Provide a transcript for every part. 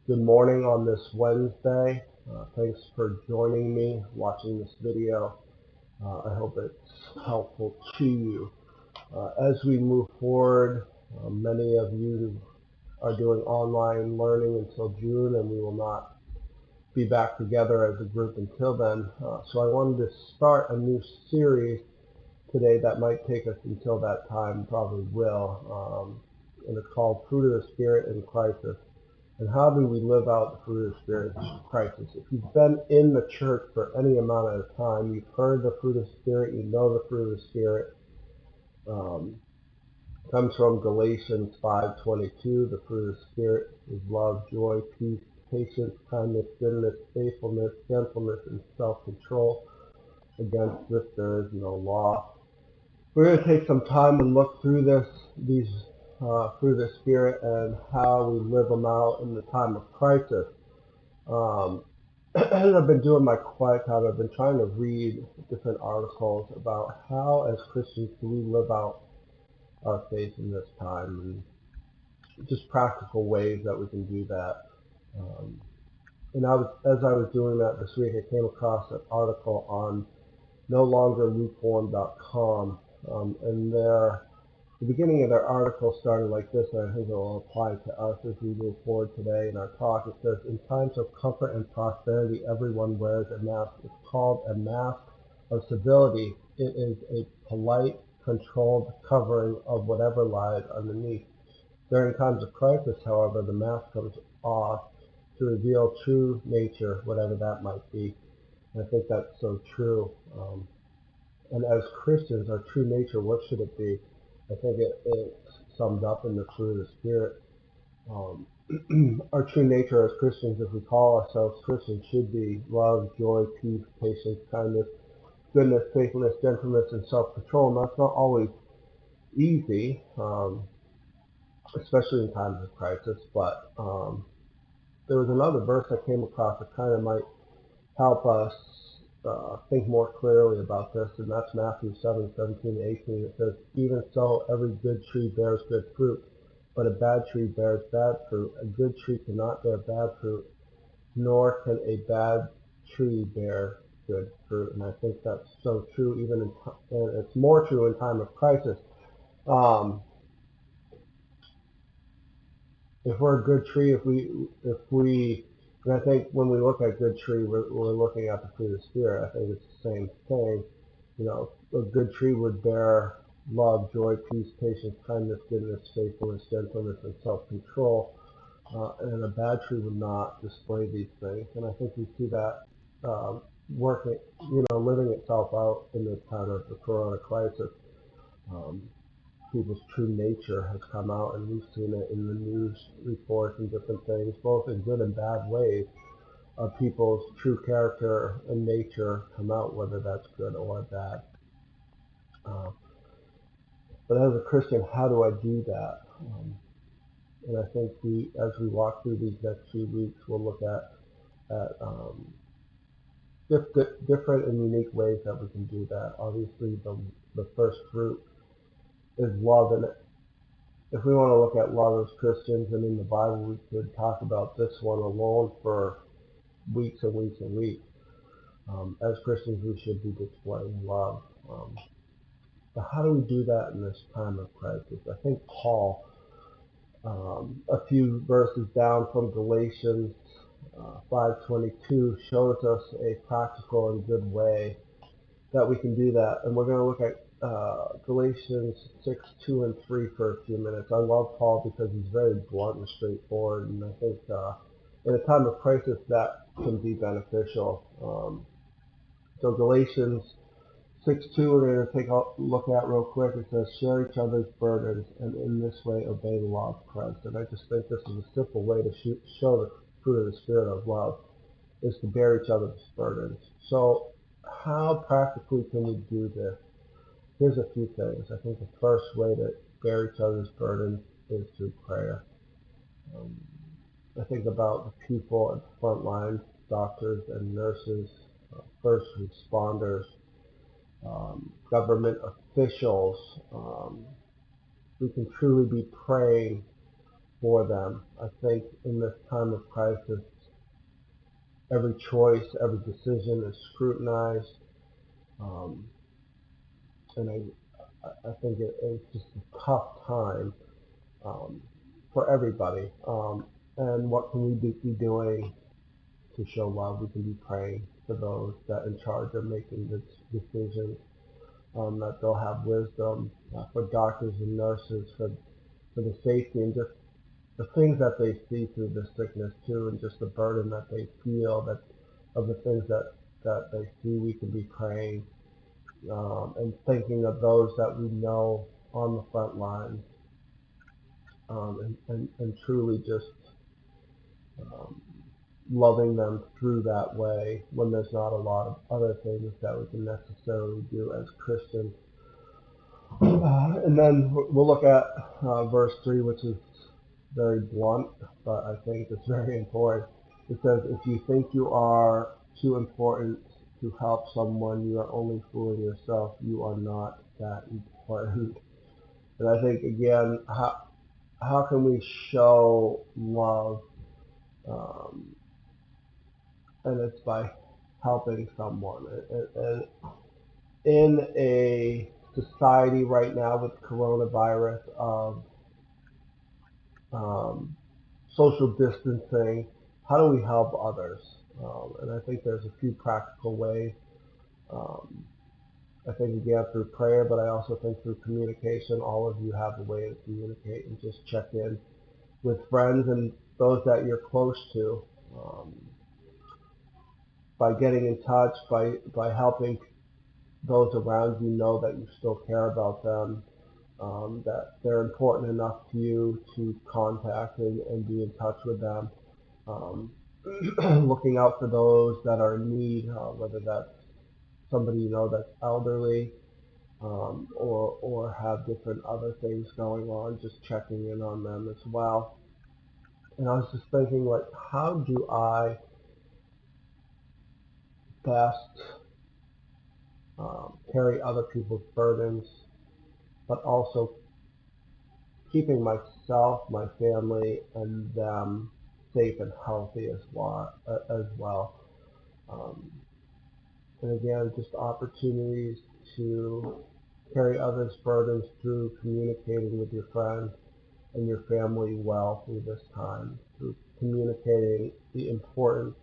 Good morning on this Wednesday. Thanks for joining me, watching this video. I hope it's helpful to you. As we move forward, many of you are doing online learning until June, and we will not be back together as a group until then. So I wanted to start a new series today that might take us until that time, probably will. And it's called Fruit of the Spirit in Crisis. And how do we live out the fruit of the Spirit crisis? If you've been in the church for any amount of time, you've heard the fruit of the Spirit, you know the fruit of the Spirit. Um, comes from Galatians 5:22. The fruit of the Spirit is love, joy, peace, patience, kindness, goodness, faithfulness, gentleness, and self-control. Against this there is no law. We're going to take some time and look through these fruit of the Spirit and how we live them out in the time of crisis. As I've been doing my quiet time, I've been trying to read different articles about how, as Christians, do we live out our faith in this time, and just practical ways that we can do that. Um, and as I was doing that this week, I came across an article on nolongerlukewarm.com, and the beginning of their article started like this, and I think it will apply to us as we move forward today in our talk. It says, in times of comfort and prosperity, everyone wears a mask. It's called a mask of civility. It is a polite, controlled covering of whatever lies underneath. During times of crisis, however, the mask comes off to reveal true nature, whatever that might be. And I think that's so true. And as Christians, our true nature, what should it be? I think it's summed up in the fruit of the Spirit. Um, our true nature as Christians, if we call ourselves Christians, should be love, joy, peace, patience, kindness, goodness, faithfulness, gentleness, and self-control. And that's not always easy, especially in times of crisis. But there was another verse I came across that kind of might help us think more clearly about this, and that's Matthew 7:17-18. It says, even so, every good tree bears good fruit, but a bad tree bears bad fruit. A good tree cannot bear bad fruit, nor can a bad tree bear good fruit. And I think that's so true, and it's more true in time of crisis. Um, if we're a good tree, and I think when we look at good tree, we're looking at the fruit of the Spirit. I think it's the same thing. You know, a good tree would bear love, joy, peace, patience, kindness, goodness, faithfulness, gentleness, and self-control. And a bad tree would not display these things. And I think we see that working, living itself out in this time of the Corona crisis. Um, People's true nature has come out, and we've seen it in the news reports and different things, both in good and bad ways, of people's true character and nature come out, whether that's good or bad. Uh, but as a Christian, how do I do that? And I think as we walk through these next few weeks, we'll look at different and unique ways that we can do that. Obviously, the first fruit is love, and if we want to look at love as Christians and in the Bible, we could talk about this one alone for weeks and weeks and weeks. As Christians, we should be displaying love. But how do we do that in this time of crisis? I think Paul, a few verses down from Galatians 5:22, shows us a practical and good way that we can do that. And we're going to look at Galatians 6:2 and 3 for a few minutes. I love Paul because he's very blunt and straightforward, and I think in a time of crisis that can be beneficial. So Galatians 6:2 we're going to take a look at real quick. It says, share each other's burdens, and in this way obey the law of Christ. And I just think this is a simple way to show the fruit of the Spirit of love, is to bear each other's burdens. So how practically can we do this? Here's a few things. I think the first way to bear each other's burdens is through prayer. Um, I think about the people at the front lines, doctors and nurses, first responders, government officials. We can truly be praying for them. I think in this time of crisis, every choice, every decision is scrutinized, um, and I think it's just a tough time um, for everybody. And what can we be doing to show love? We can be praying for those that in charge of making this decision, that they'll have wisdom, for doctors and nurses, for the safety and just the things that they see through this sickness too, and just the burden that they feel that of the things that they see. We can be praying, and thinking of those that we know on the front lines, and truly just um, loving them through that way when there's not a lot of other things that we can necessarily do as Christians. And then we'll look at verse 3, which is very blunt, but I think it's very important. It says, if you think you are too important to help someone, you are only fooling yourself. You are not that important. And I think, again, how can we show love? Um, and it's by helping someone. And in a society right now with coronavirus of um, social distancing, how do we help others? And I think there's a few practical ways. Um, I think again through prayer, but I also think through communication. All of you have a way to communicate and just check in with friends and those that you're close to, um, by getting in touch, by helping those around you know that you still care about them, that they're important enough to you to contact and be in touch with them. Um, looking out for those that are in need, whether that's somebody you know that's elderly, or have different other things going on, just checking in on them as well. And I was just thinking, like, how do I best carry other people's burdens, but also keeping myself, my family, and them safe and healthy as well. Um, and again, just opportunities to carry others' burdens through communicating with your friends and your family well through this time, through communicating the importance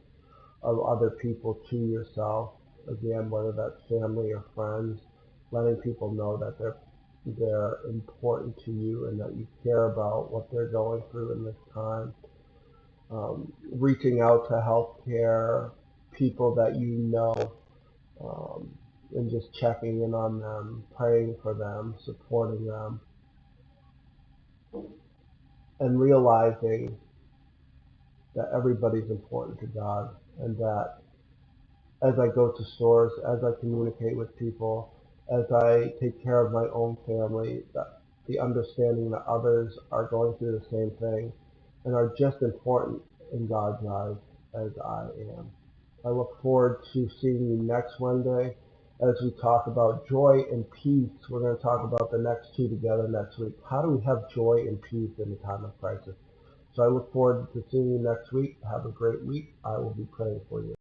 of other people to yourself. Again, whether that's family or friends, letting people know that they're important to you and that you care about what they're going through in this time. Reaching out to healthcare people that you know, um, and just checking in on them, praying for them, supporting them, and realizing that everybody's important to God, and that as I go to stores, as I communicate with people, as I take care of my own family, that the understanding that others are going through the same thing and are just important in God's eyes as I am. I look forward to seeing you next Monday as we talk about joy and peace. We're going to talk about the next two together next week. How do we have joy and peace in the time of crisis? So I look forward to seeing you next week. Have a great week. I will be praying for you.